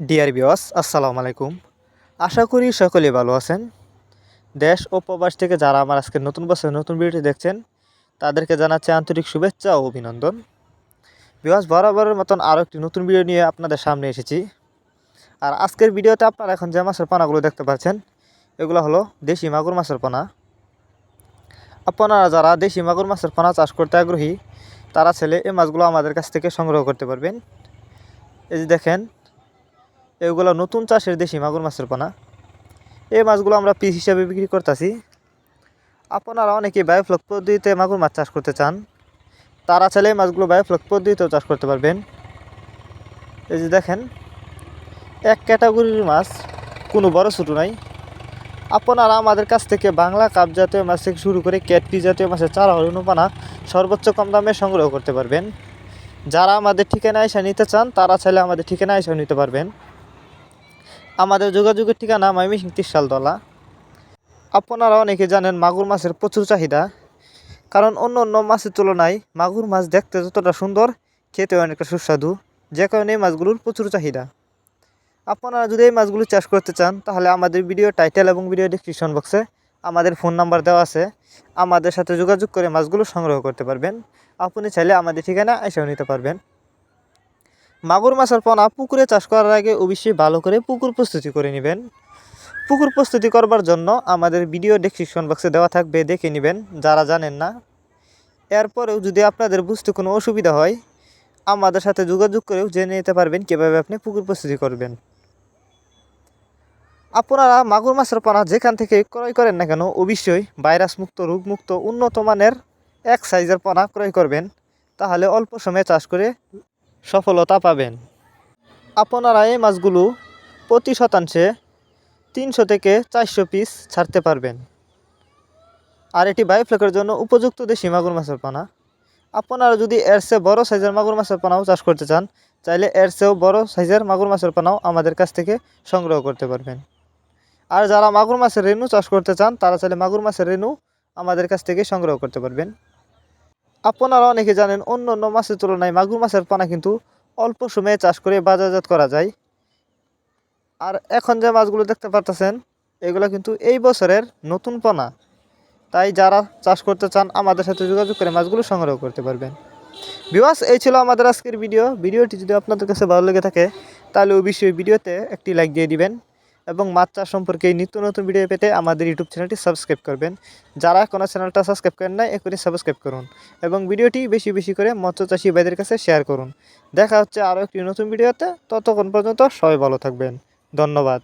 Dear viewers আসসালামু আলাইকুম। আশা করি সকলেই ভালো আছেন। দেশ ও প্রবাস থেকে যারা আমার আজকে নতুন বছরের নতুন ভিডিওটি দেখছেন তাদেরকে জানাচ্ছি আন্তরিক শুভেচ্ছা ও অভিনন্দন। ভিউয়ার্স, বরাবরের মতন আরও একটি নতুন ভিডিও নিয়ে আপনাদের সামনে এসেছি। আর আজকের ভিডিওতে আপনারা এখন যে মাছের পোনাগুলো দেখতে পাচ্ছেন এগুলো হলো দেশি মাগুর মাছের পোনা। আপনারা যারা দেশি মাগুর মাছের পোনা চাষ করতে আগ্রহী তারা ছেলে এই মাছগুলো আমাদের কাছ থেকে সংগ্রহ করতে পারবেন। এই যে দেখেন, এগুলো নতুন চাষের দেশি মাগুর মাছের পোনা। এই মাছগুলো আমরা পিস হিসাবে বিক্রি করতেছি। আপনারা অনেকে বায়োফ্লক পদ্ধতিতে মাগুর মাছ চাষ করতে চান, তারা চাইলে এই মাছগুলো বায়োফ্লক পদ্ধতিতেও চাষ করতে পারবেন। এই যে দেখেন, এক ক্যাটাগরির মাছ, কোনো বড় ছোটো নাই। আপনারা আমাদের কাছ থেকে বাংলা কাপ জাতীয় মাছ থেকে শুরু করে ক্যাটফি জাতীয় মাছের চারা অনুপানা সর্বোচ্চ কম দামে সংগ্রহ করতে পারবেন। যারা আমাদের ঠিকানা এসে নিতে চান তারা চাইলে আমাদের ঠিকানা এসে নিতে পারবেন। আমাদের যোগাযোগের ঠিকানা ময়মনসিংহ ত্রিশালতলা। আপনারা অনেকে জানেন মাগুর মাছের প্রচুর চাহিদা, কারণ অন্য অন্য মাছের তুলনায় মাগুর মাছ দেখতে যতটা সুন্দর, খেতে অনেকটা সুস্বাদু, যে কারণে এই মাছগুলোর প্রচুর চাহিদা। আপনারা যদি এই মাছগুলো চাষ করতে চান তাহলে আমাদের ভিডিও টাইটেল এবং ভিডিও ডেসক্রিপশন বক্সে আমাদের ফোন নাম্বার দেওয়া আছে, আমাদের সাথে যোগাযোগ করে মাছগুলো সংগ্রহ করতে পারবেন। আপনি চাইলে আমাদের ঠিকানা এসেও নিতে পারবেন। মাগুর মাছের পোনা পুকুরে চাষ করার আগে অবশ্যই ভালো করে পুকুর প্রস্তুতি করে নেবেন। পুকুর প্রস্তুতি করবার জন্য আমাদের ভিডিও ডেসক্রিপশন বক্সে দেওয়া থাকবে, দেখে নেবেন যারা জানেন না। এরপরেও যদি আপনাদের বুঝতে কোনো অসুবিধা হয় আমাদের সাথে যোগাযোগ করেও জেনে নিতে পারবেন কীভাবে আপনি পুকুর প্রস্তুতি করবেন। আপনারা মাগুর মাছের পোনা যেখান থেকে ক্রয় করেন না কেন অবশ্যই ভাইরাস মুক্ত, রোগমুক্ত, উন্নত মানের এক সাইজের পোনা ক্রয় করবেন, তাহলে অল্প সময়ে চাষ করে সফলতা পাবেন। আপনারা এই মাছগুলো প্রতি শতাংশে 300 থেকে 400 পিস ছাড়তে পারবেন। আর এটি বায়োফ্লকের জন্য উপযুক্ত দেশি মাগুর মাছের পোনা। আপনারা যদি এর চেয়ে বড় সাইজের মাগুর মাছের পোনাও চাষ করতে চান চাইলে এর চেয়েও বড় সাইজের মাগুর মাছের পোনাও আমাদের কাছ থেকে সংগ্রহ করতে পারবেন। আর যারা মাগুর মাছের রেণু চাষ করতে চান তারা চাইলে মাগুর মাছের রেণু আমাদের কাছ থেকে সংগ্রহ করতে পারবেন। আপনারা অনেকে জানেন অন্য অন্য মাছের তুলনায় মাগুর মাছের পোনা কিন্তু অল্প সময়ে চাষ করে বাজারজাত করা যায়। আর এখন যে মাছগুলো দেখতে পারতেছেন এগুলো কিন্তু এই বছরের নতুন পোনা, তাই যারা চাষ করতে চান আমাদের সাথে যোগাযোগ করে মাছগুলো সংগ্রহ করতে পারবেন। ভিউয়ার্স, এই ছিল আমাদের আজকের ভিডিওটি যদি আপনাদের কাছে ভালো লেগে থাকে তাহলে অবশ্যই ভিডিওতে একটি লাইক দিয়ে দিবেন এবং মাছ চাষ সম্পর্কে নিত্য নতুন ভিডিও পেতে আমাদের ইউটিউব চ্যানেলটি সাবস্ক্রাইব করবেন। যারা কোনো চ্যানেলটা সাবস্ক্রাইব করেন না এখনই সাবস্ক্রাইব করুন এবং ভিডিওটি বেশি বেশি করে মৎস্য চাষী ভাইদের কাছে শেয়ার করুন। দেখা হচ্ছে আরও একটি নতুন ভিডিওতে, ততক্ষণ পর্যন্ত সবাই ভালো থাকবেন। ধন্যবাদ।